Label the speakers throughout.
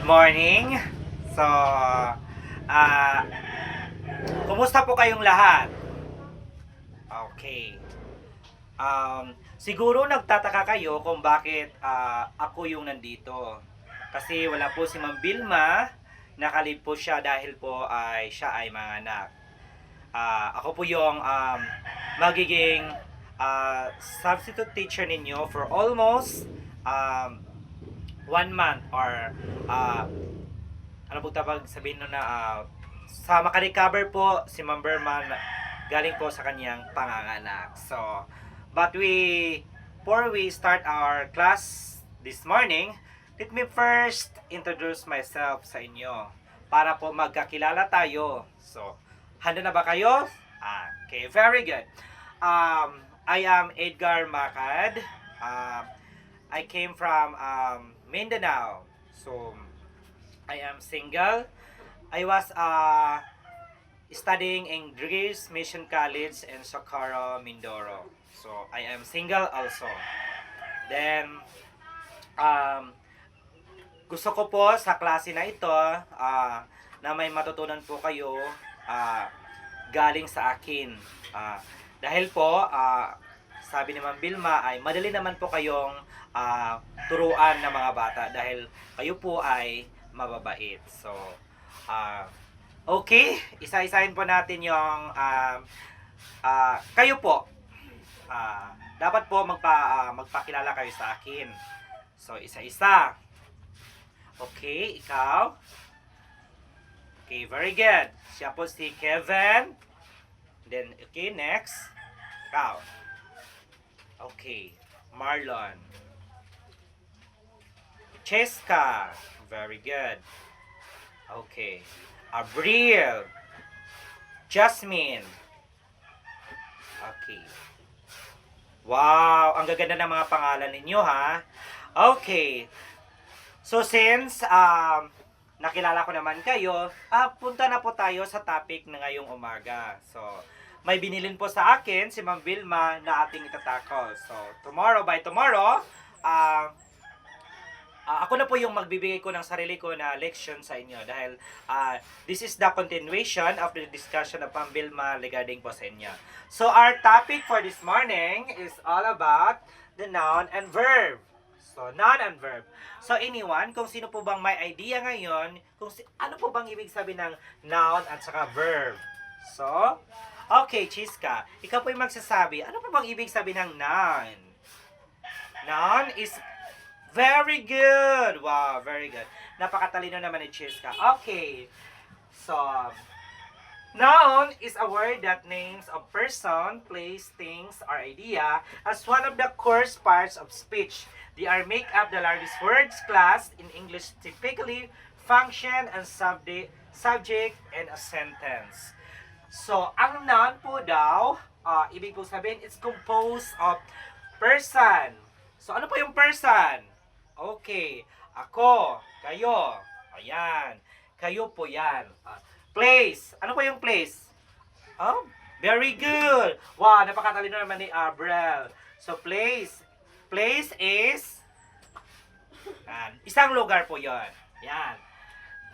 Speaker 1: Morning. So, kumusta po kayong lahat? Okay. Siguro nagtataka kayo kung bakit ako yung nandito. Kasi wala po si Ma'am Vilma, nakalib po siya dahil po siya ay manganak. Ako po yung magiging substitute teacher ninyo for almost um, 1 month or uh, ano po tawag sabihin no na sa makarecover po si Ma'am Berman galing po sa kanyang panganganak. So, but before we start our class this morning, let me first introduce myself sa inyo para po magkakilala tayo. So, handa na ba kayo? Okay, very good. I am Edgar Macad. I came from Mindanao. So, I am single. I was studying in Greece Mission College in Socorro, Mindoro. So, I am single also. Then, um, gusto ko po sa klase na ito na may matutunan po kayo galing sa akin. Dahil po, sabi ni Ma'am Vilma ay madali naman po kayong turuan ng mga bata dahil kayo po ay mababait. So, okay, isa-isahin po natin yung kayo po. Dapat po magpakilala kayo sa akin. So, isa-isa. Okay, ikaw. Okay, very good. Siya po si Kevin. Then, okay, next. Ikaw. Okay, Marlon. Cheska. Very good. Okay. Abril. Jasmine. Okay. Wow, ang gaganda ng mga pangalan ninyo ha. Okay. So since nakilala ko naman kayo, punta na po tayo sa topic na ngayong umaga. So, may binilin po sa akin si Ma'am Vilma na ating itatakol. So, by tomorrow, ako na po yung magbibigay ko ng sarili ko na leksyon sa inyo dahil this is the continuation of the discussion of Ma'am Vilma regarding po sa inyo. So, our topic for this morning is all about the noun and verb. So, noun and verb. So, anyone, kung sino po bang may idea ngayon, ano po bang ibig sabihin ng noun at saka verb? So, okay, Chiska, ikaw po yung magsasabi, ano po bang ibig sabihin ng noun? Noun is very good. Wow, very good. Napakatalino naman ni Chiska. Okay. So, noun is a word that names a person, place, things, or idea as one of the core parts of speech. They are make up the largest words class in English, typically function and subject and a sentence. So, ang noun po daw, ibig po sabihin, it's composed of person. So, ano po yung person? Okay. Ako. Kayo. Ayan. Kayo po yan. Place. Ano po yung place? Oh, very good. Wow, napakatalino naman ni Abrel. So, place. Place is isang lugar po yon. Yan.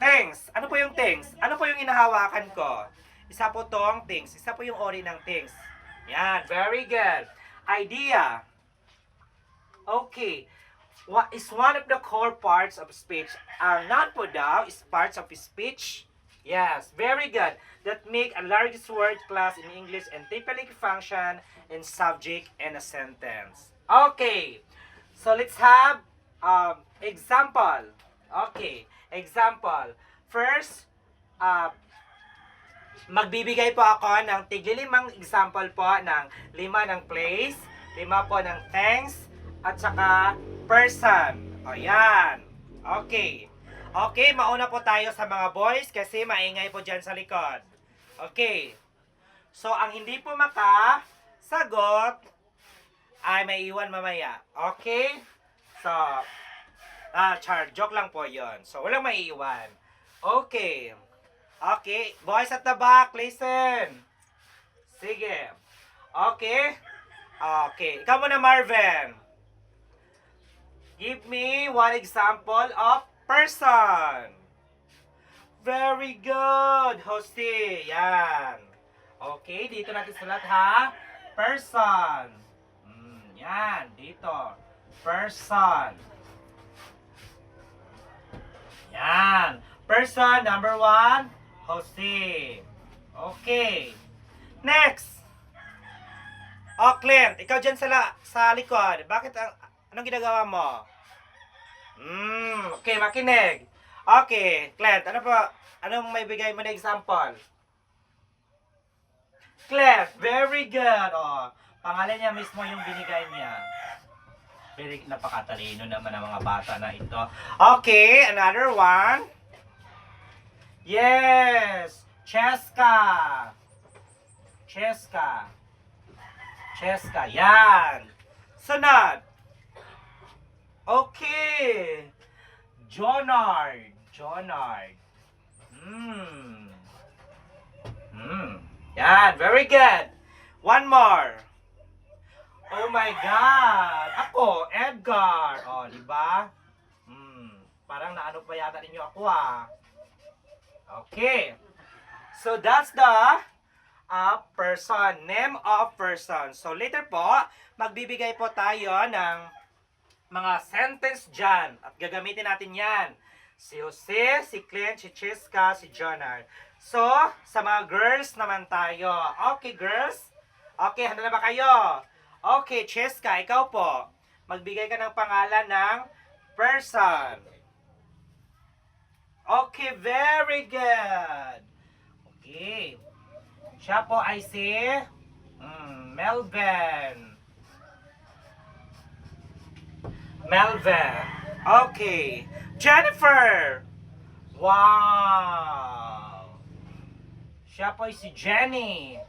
Speaker 1: Things. Ano po yung things? Ano po yung inahawakan ko? Isa po tong things. Isa po yung ori ng things. Yan. Very good. Idea. Okay. What is one of the core parts of speech? Ang noun po daw is parts of speech. Yes, very good. That make a largest word class in English and typically function in subject and a sentence. Okay. So let's have example. Okay. Example. First, magbibigay po ako ng tigli-limang example po ng 5 ng place, 5 po ng things, at saka person. O yan. Okay. Okay, mauna po tayo sa mga boys kasi maingay po dyan sa likod. Okay. So, ang hindi po makasagot ay may iwan mamaya. Okay? So, joke lang po yon. So, walang may iwan. Okay. Okay. Boys at the back, listen. Sige. Okay. Okay. Ikaw muna, Marvin. Give me one example of Person. Very good, Jose. Yan. Okay, dito natin sulat ha. Person. Yan, dito. Person. Yan. Person number 1, Jose. Okay. Next. Oh, Clint, ikaw dyan sa likod. Bakit anong ginagawa mo? Okay, makinig. Okay, Clint, anong may bigay mo na example? Clint, very good. Oh, pangalan niya mismo yung binigay niya. Very napakatalino naman ang mga bata na ito. Okay, another one. Yes, Cheska. Cheska. Cheska, yan. Sunod. Okay. Jonard. Jonard. Yan, very good. One more. Oh my God. Ako, Edgar. Oh, di ba? Parang naano pa yata ninyo ako ah. Okay. So that's the person, name of person. So later po, magbibigay po tayo ng mga sentence dyan. At gagamitin natin yan. Si Jose, si Clint, si Cheska, si Jonard. So, sa mga girls naman tayo. Okay, girls? Okay, handa na ba kayo? Okay, Cheska, ikaw po. Magbigay ka ng pangalan ng person. Okay, very good. Okay. Siya po ay si Melvin. Melvin. Okay. Jennifer. Wow. Siya po ay si Jenny.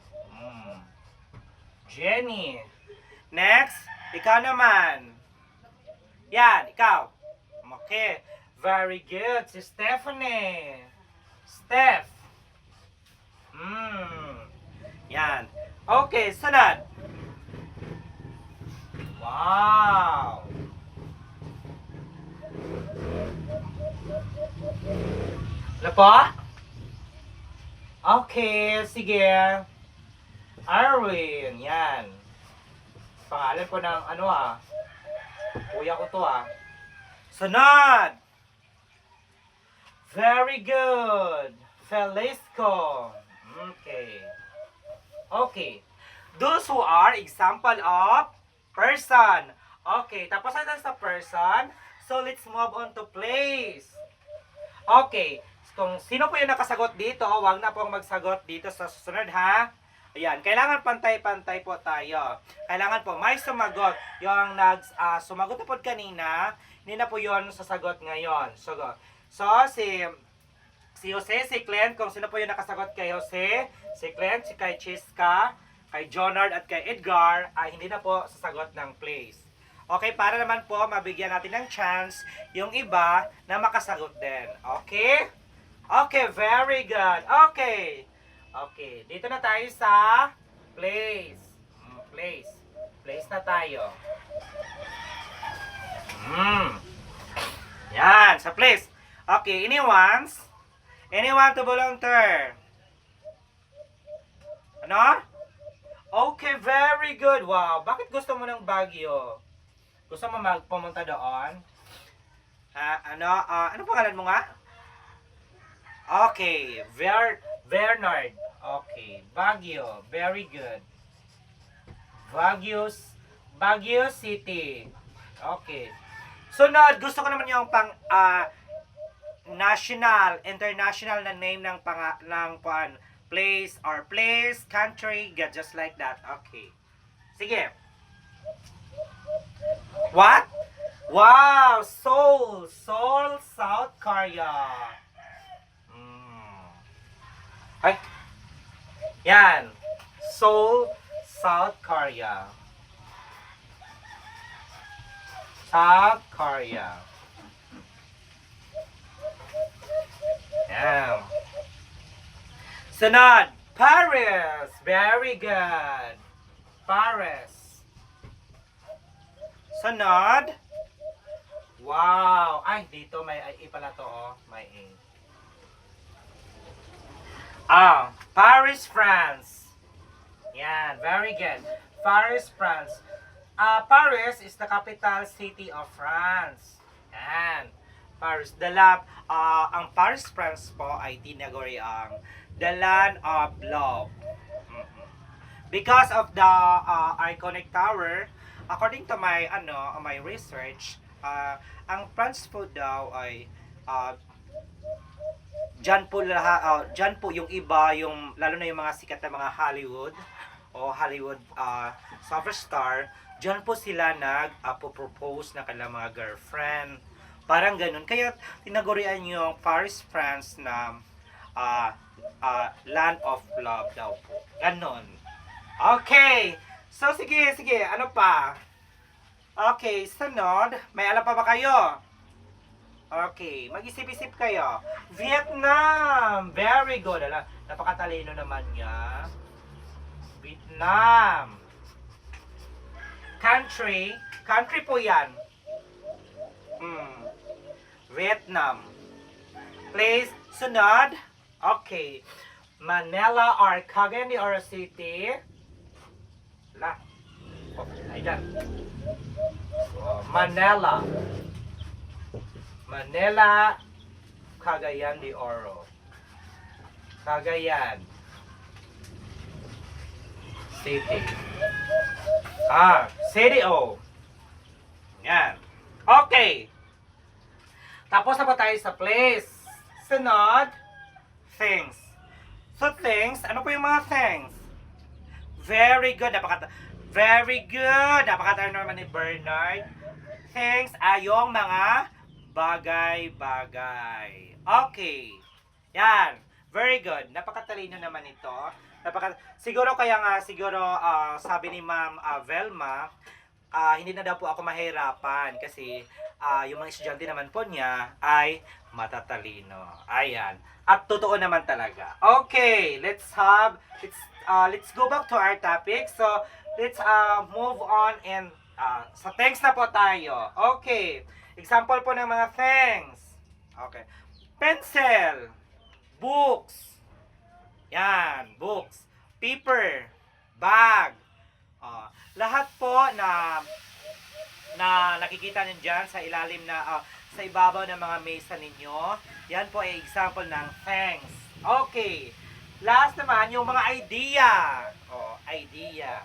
Speaker 1: Jenny. Next, ikaw naman. Yan, ikaw. Okay. Very good. Si Stephanie. Steph. Yan. Okay, sunod. Wow. Ano po? Okay, sige. Arwin, yan. Pangalan ko ng ano ah. Kuya ko to ah. Sunod. Very good. Felisco. Okay. Okay. Those who are example of person. Okay, tapos na sa person. So, let's move on to place. Okay. Kung sino po yung nakasagot dito, wag na pong magsagot dito sa susunod ha. Ayan, kailangan pantay-pantay po tayo. Kailangan po may sumagot. Yung sumagot na po kanina, hindi na po yun sasagot ngayon. So si Jose, si Clint, kung sino po yung nakasagot kay Jose, si Clint, si kay Cheska, kay Jonard at kay Edgar, ay hindi na po sasagot ng place. Okay, para naman po mabigyan natin ng chance yung iba na makasagot din. Okay? Okay, very good. Okay. Okay, dito na tayo sa place. Place na tayo. Yan, sa place. Okay, anyone to volunteer? Ano? Okay, very good. Wow, bakit gusto mo ng Baguio? Gusto mo pumunta doon? Ano pangalan mo nga? Okay, Bernard. Okay, Baguio. Very good. Baguio City. Okay. Sunod, gusto ko naman yung national, international na name ng place or place, country, just like that. Okay. Sige. What? Wow, Seoul, South Korea. Ay. Yan. Seoul, South Korea. South Korea. Yan. Sunod, Paris. Very good. Paris. Sunod, Wow! Ay, dito may A pala to, oh. May A. Paris, France. Yan, very good. Paris, France. Paris is the capital city of France. Yan. Paris. Ang Paris, France po ay tinaguri ang the land of love. Mhm. Because of the iconic tower, according to my research, ang France po daw ay uh, dyan po yung iba, yung lalo na yung mga sikat na mga Hollywood superstar, dyan po sila propose na kanilang mga girlfriend. Parang ganun. Kaya tinagurian yung Paris, France na land of love daw po. Ganon. Okay. So, sige. Ano pa? Okay, sunod. May alam pa ba kayo? Okay, mag-isip-isip kayo. Vietnam! Very good. Napakatalino naman niya. Vietnam. Country. Country po yan. Vietnam. Place. Sunod. Okay. Manila or Cagayan de Oro City. Ayan. Manila. Manila, Cagayan de Oro. Cagayan City. City O. Yan. Okay. Tapos na pa tayo sa place. Sunod, things. So things, ano po yung mga things? Very good. Very good. Napakataro naman ni Bernard. Things ay yung mga bagay-bagay. Okay. Yan. Very good. Napakatalino naman ito. Siguro sabi ni Ma'am Velma, hindi na daw po ako mahirapan kasi yung mga estudyante naman po niya ay matatalino. Ayan. At totoo naman talaga. Okay, let's go back to our topic. So, let's move on and sa thanks na po tayo. Okay. Example po ng mga things. Okay. Pencil. Books. Yan, books. Paper. Bag. Lahat po na nakikita niyo dyan sa ilalim sa ibabaw ng mga mesa ninyo, yan po ay example ng things. Okay. Last naman, yung mga idea. Idea.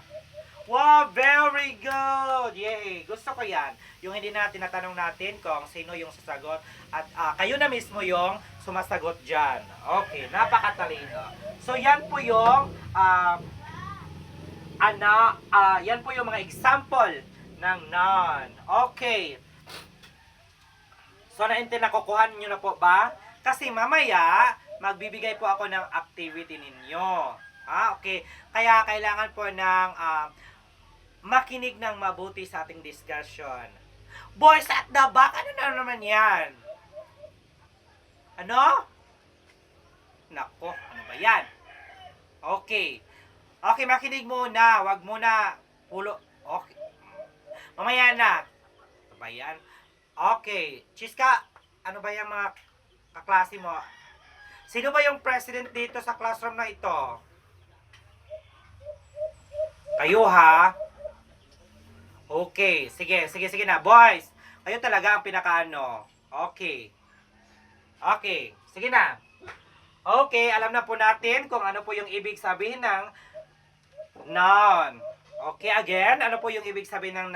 Speaker 1: Wow, very good! Yay! Gusto ko yan. Yung hindi na tinatanong natin kung sino yung sasagot at kayo na mismo yung sumasagot dyan. Okay, napakatalino. So, yan po yung yan po yung mga example ng noun. Okay. So, nakukuha nyo na po ba? Kasi mamaya, magbibigay po ako ng activity ninyo. Okay. Kaya kailangan po ng makinig ng mabuti sa ating discussion. Boys at the back, ano na naman yan? Ano? Nako, ano ba yan? Okay. Okay, makinig muna. Wag muna Okay. Mamaya na. Ano ba yan? Okay. Chiska, ano ba yung mga kaklase mo? Sino ba yung president dito sa classroom na ito? Kayo ha? Okay, sige na. Boys, kayo talaga ang pinakaano. Okay. Okay, sige na. Okay, alam na po natin kung ano po yung ibig sabihin ng noun. Okay, again, ano po yung ibig sabihin ng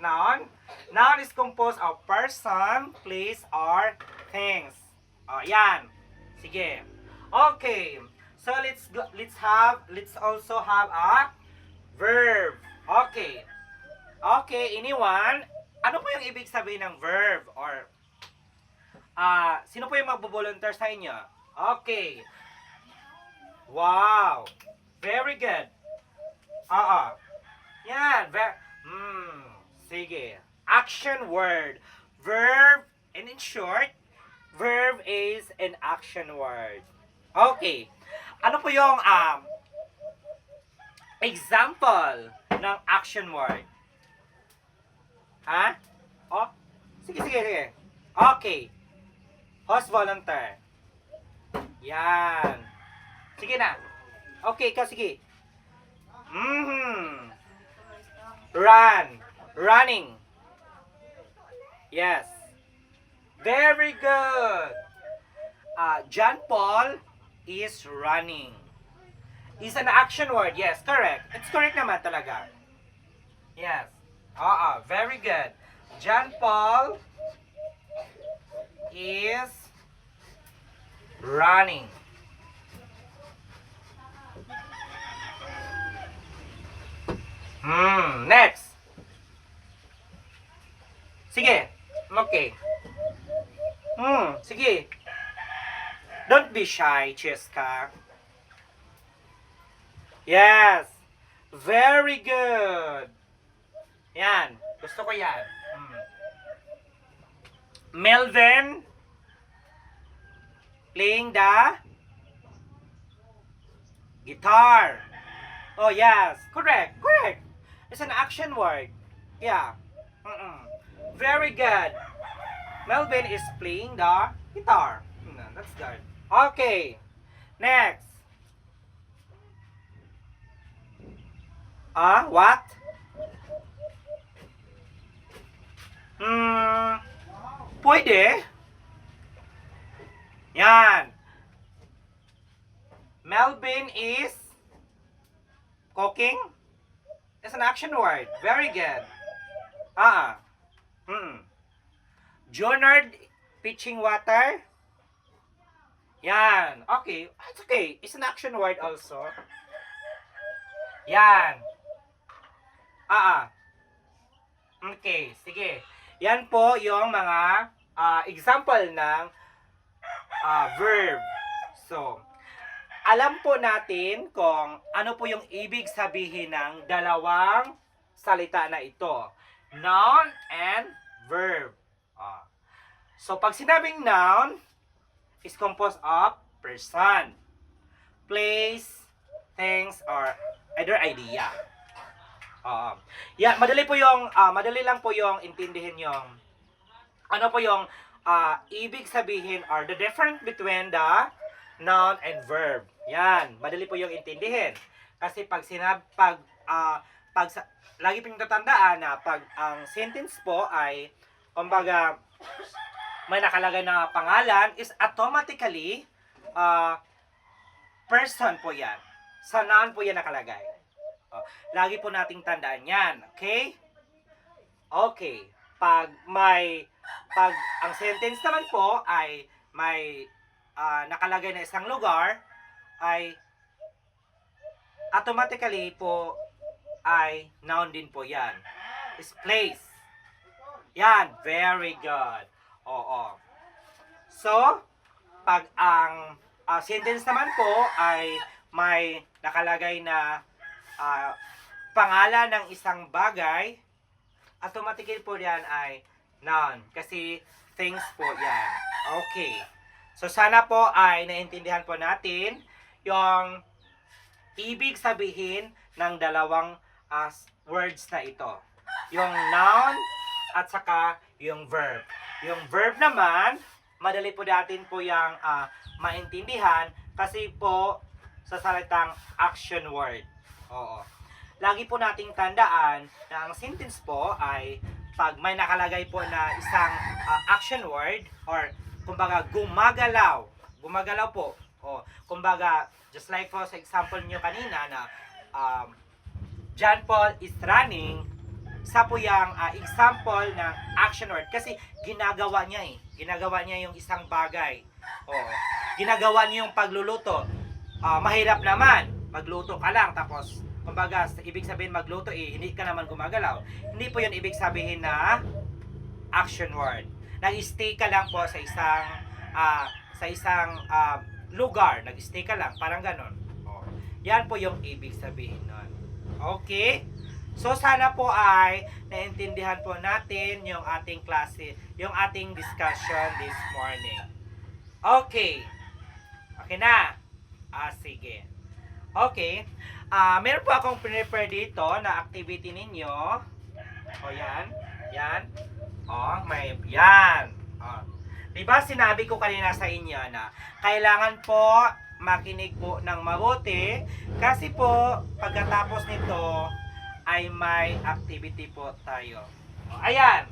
Speaker 1: noun? Noun is composed of person, place, or things. Yan. Sige. Okay. So let's also have a verb. Okay. Okay, anyone? Ano po yung ibig sabihin ng verb? Or, sino po yung magbo-volunteer sa inyo? Okay. Wow. Very good. Yan. Sige. Action word. Verb, and in short, verb is an action word. Okay. Ano po yung example ng action word? Ha? Sige, sige, sige. Okay. Host volunteer. Yan. Sige na. Okay, ikaw sige. Run. Running. Yes. Very good. John Paul is running. Is an action word. Yes, correct. It's correct naman talaga. Yes. Very good. John Paul is running. Next. Sige. Okay. Sige. Don't be shy, Cheska. Yes. Very good. Yan. Gusto ko yan. Melvin playing the guitar. Oh, yes. Correct. Correct. It's an action word. Yeah. Very good. Melvin is playing the guitar. That's good. Okay. Next. What? Pwede. Yan. Melvin is cooking. It's an action word. Very good. Jonard pitching water. Yan. Okay. It's okay. It's an action word also. Yan. Okay. Sige. Yan po yung mga example ng verb. So, alam po natin kung ano po yung ibig sabihin ng dalawang salita na ito. Noun and verb. So, pag sinabing noun, is composed of person, place, things, or either idea. Madali lang po yung intindihin yung ano po yung ibig sabihin or the difference between the noun and verb. Yan, madali po yung intindihin. Kasi lagi po yung tatandaan na pag ang sentence po ay kumbaga may nakalagay na pangalan is automatically person po yan. Sa noun po yan nakalagay. Lagi po nating tandaan yan. Okay? Okay. Pag ang sentence naman po ay may nakalagay na isang lugar, ay automatically po ay noun din po yan. Is place. Yan. Very good. Oo. So, pag ang sentence naman po ay may nakalagay na pangalan ng isang bagay, automatically po yan ay noun. Kasi things po yan. Okay. So, sana po ay naintindihan po natin yung ibig sabihin ng dalawang words na ito. Yung noun at saka yung verb. Yung verb naman, madali po natin po yung maintindihan kasi po sa salitang action word. Oo. Lagi po nating tandaan na ang sentence po ay pag may nakalagay po na isang action word or kumbaga gumagalaw. Gumagalaw po. Kumbaga, just like po sa example nyo kanina na John Paul is running, isa po yung example ng action word kasi ginagawa niya Ginagawa niya yung isang bagay. Ginagawa niya yung pagluluto. Mahirap naman. Magluto ka lang tapos kumbaga, ibig sabihin magluto hindi ka naman gumagalaw. Hindi po yun ibig sabihin na action word. Nag-stay ka lang po sa isang lugar. Nag-stay ka lang, parang ganon. Yan po yung ibig sabihin nun. Okay? So, sana po ay naintindihan po natin yung ating klase, yung ating discussion this morning. Okay. Okay na? Sige. Okay. Meron po akong prepare dito na activity ninyo. Yan. Yan. Oh, may yan. Oh. 'Di ba sinabi ko kanina sa inyo na kailangan po makinig po ng mabuti kasi po pagkatapos nito ay may activity po tayo. Oh, ayan.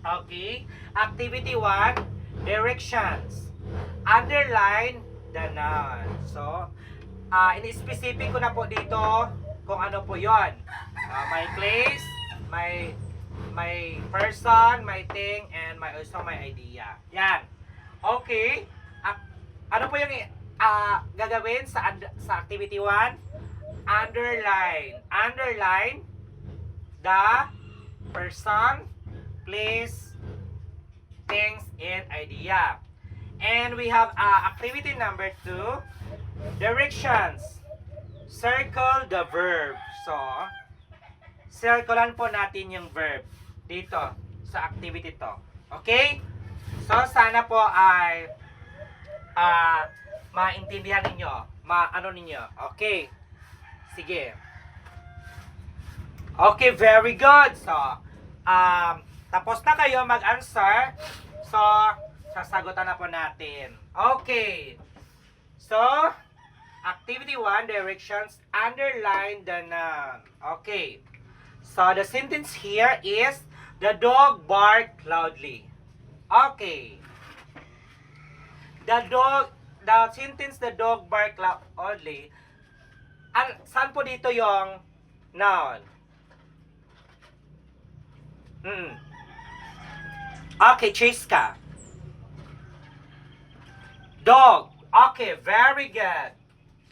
Speaker 1: Okay. Activity 1, directions. Underline the noun. So, in-specific ko na po dito kung ano po 'yon. My place, my person, my thing, and also my idea. Yan. Okay. Ano po yung gagawin sa activity 1? Underline. Underline the person, place, things, and idea. And we have activity number 2, directions. Circle the verb. So, circlean po natin yung verb dito sa activity to. Okay? So, sana po ay maintindihan ninyo. Ano ninyo. Okay. Sige. Okay, very good. So, tapos na kayo mag-answer. So, sasagutan na po natin. Okay. So, activity 1, directions, underline the noun. Okay. So, the sentence here is, the dog barked loudly. Okay. The sentence, the dog barked loudly, saan po dito yung noun? Okay, Chiska. Dog. Okay, very good.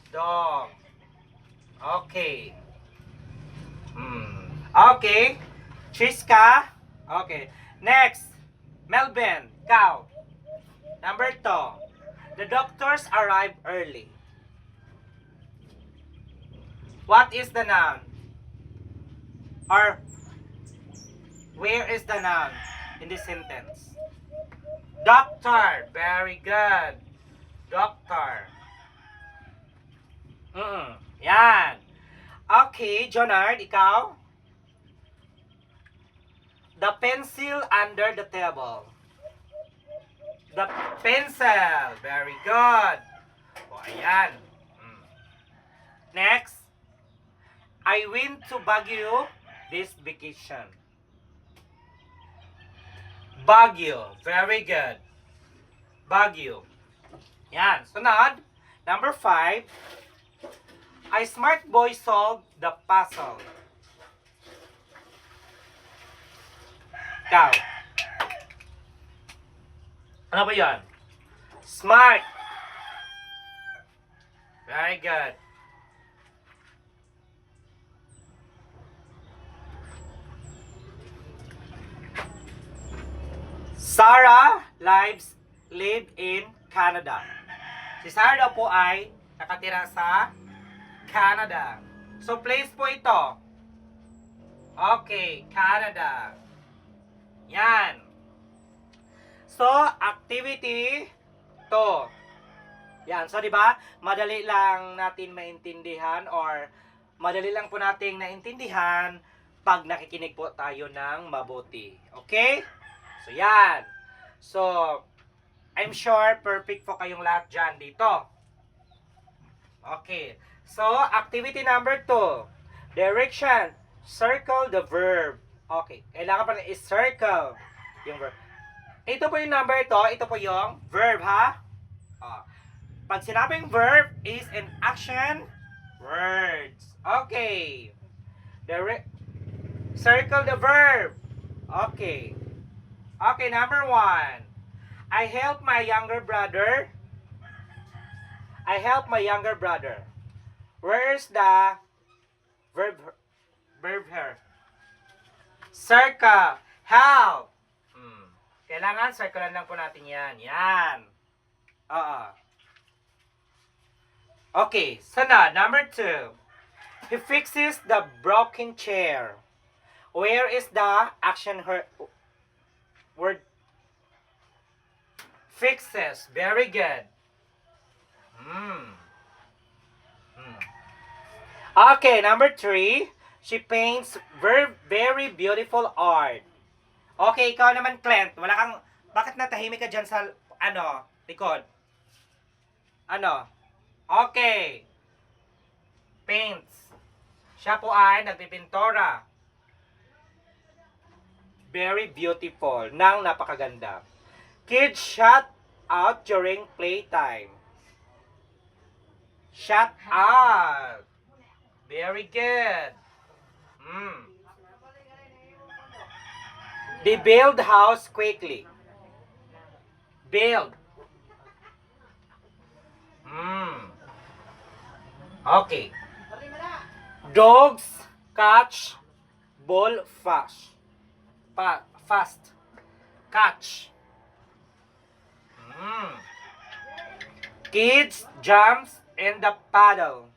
Speaker 1: Dog. Okay. Okay. Chiska. Okay. Next. Melvin. Cow. Number 2. The doctors arrived early. What is the noun? Or where is the noun in this sentence? Doctor. Very good. Doctor. Yan. Okay, Jonard, ikaw? The pencil under the table. The pencil. Very good. O, ayan. Next. I went to Baguio this vacation. Baguio. Very good. Baguio. Yan. Sunod. Number 5. A smart boy solved the puzzle. Ikaw. Ano ba yan? Smart. Very good. Sarah lived in Canada. Si Sarah daw po ay nakatira sa Canada. So, place po ito. Okay, Canada. Yan. So, activity 2. Yan. So, di ba? Madali lang natin maintindihan or madali lang po nating naintindihan pag nakikinig po tayo ng mabuti. Okay? So, yan. So, I'm sure perfect po kayong lahat dyan dito. Okay. So, activity number 2. Direction. Circle the verb. Okay. Kailangan pa rin i-circle yung verb. Ito po yung number ito. Ito po yung verb, ha? Pag sinabing verb is an action words. Okay. Circle the verb. Okay. Okay, number 1. I help my younger brother. I help my younger brother. Where's the verb here? Circle. Help. Kailangan circlean lang po natin yan. Yan. Okay. Sunod. Number 2. He fixes the broken chair. Where is the action word? Fixes. Very good. Okay, number 3. She paints very beautiful art. Okay, ikaw naman, Clint. Wala kang, bakit natahimik ka dyan sa, likod? Ano? Okay. Paints. Siya po ay nagpipintora. Very beautiful. Nang napakaganda. Kids shut out during playtime. Shut out. Very good. They build house quickly. Build. Okay. Dogs catch ball fast. Fast. Catch. Kids jumps in the paddle.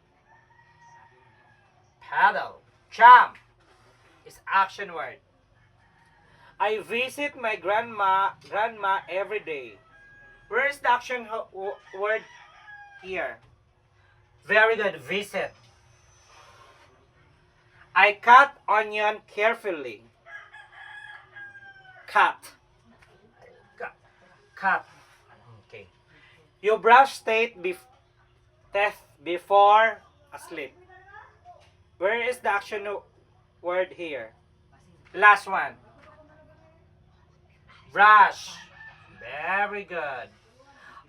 Speaker 1: Paddle. Jump is action word. I visit my grandma every day. Where is the action word here? Very good. Visit. I cut onion carefully. Cut. Cut. Okay. You brush teeth before asleep. Where is the action word here? Last one. Brush. Very good.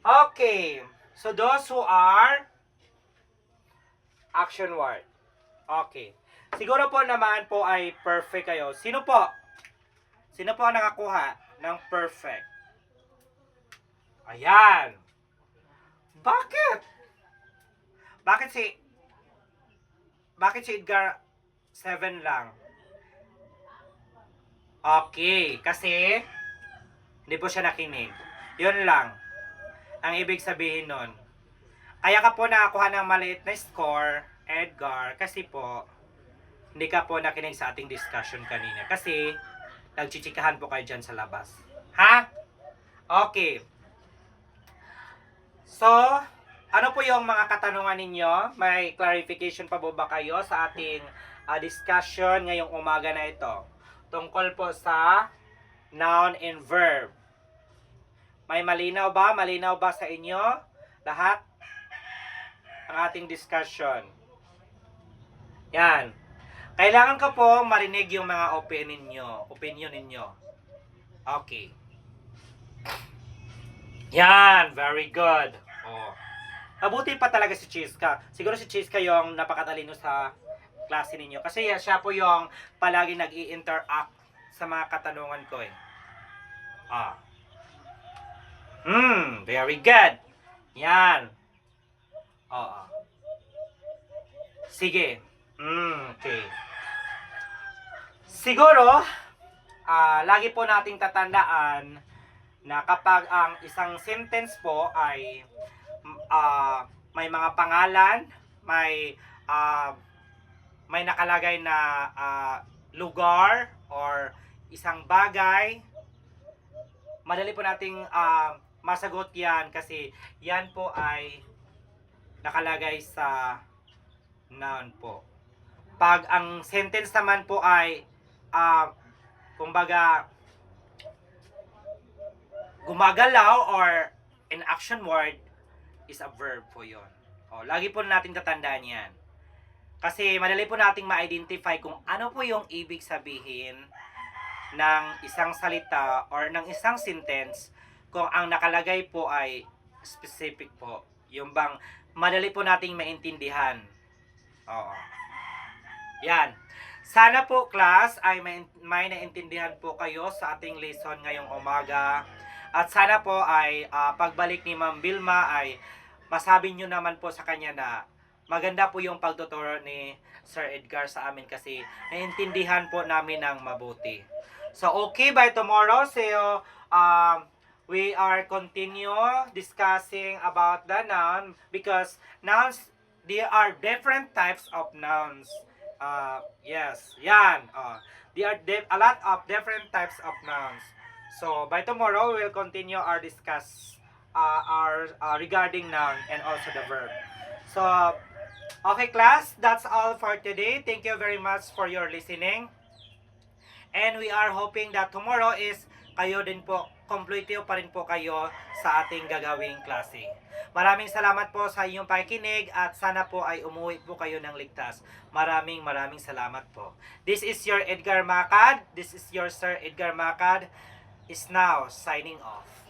Speaker 1: Okay. So those who are action word. Okay. Siguro po naman po ay perfect kayo. Sino po? Sino po ang nakakuha ng perfect? Ayan. Bakit? Bakit si Edgar 7 lang? Okay, kasi hindi po siya nakinig. Yun lang. Ang ibig sabihin nun. Kaya ka po nakakuha ng maliit na score, Edgar, kasi po hindi ka po nakinig sa ating discussion kanina. Kasi nagchichikahan po kayo dyan sa labas. Ha? Okay. So, ano po yung mga katanungan ninyo? May clarification pa po ba kayo sa ating discussion ngayong umaga na ito? Tungkol po sa noun and verb. May malinaw ba? Malinaw ba sa inyo? Lahat? Ang ating discussion. Yan. Kailangan ko po marinig yung mga opinion ninyo. Okay. Yan, very good. Oh. Mabuti pa talaga si Chiska. Siguro si Chiska yung napakatalino sa klase ninyo. Kasi siya po yung palagi nag-i-interact sa mga katanungan ko eh. Very good. Yan. Oo. Sige. Okay. Siguro, lagi po nating tatandaan na kapag ang isang sentence po ay may mga pangalan, may nakalagay na lugar or isang bagay, madali po nating masagot yan kasi yan po ay nakalagay sa noun po. Pag ang sentence naman po ay kumbaga gumagalaw or an action word is a verb po yon. Lagi po natin tatandaan yan. Kasi madali po nating ma-identify kung ano po yung ibig sabihin ng isang salita or ng isang sentence kung ang nakalagay po ay specific po. Yung bang madali po nating maintindihan. Oo. Yan. Sana po class ay may naintindihan po kayo sa ating lesson ngayong umaga. At sana po ay pagbalik ni Ma'am Vilma ay masabi nyo naman po sa kanya na maganda po yung pagtuturo ni Sir Edgar sa amin kasi naintindihan po namin ng mabuti. So okay, by tomorrow, so we are continue discussing about the noun because nouns, there are different types of nouns. Yes, yan. There are a lot of different types of nouns. So by tomorrow, we will continue our discuss regarding noun and also the verb. So, okay class, that's all for today. Thank you very much for your listening. And we are hoping that tomorrow is kayo din po, kompleto pa rin po kayo sa ating gagawing klase. Maraming salamat po sa inyong pakikinig at sana po ay umuwi po kayo ng ligtas. Maraming salamat po. This is your Edgar Macad. This is your Sir Edgar Macad is now signing off.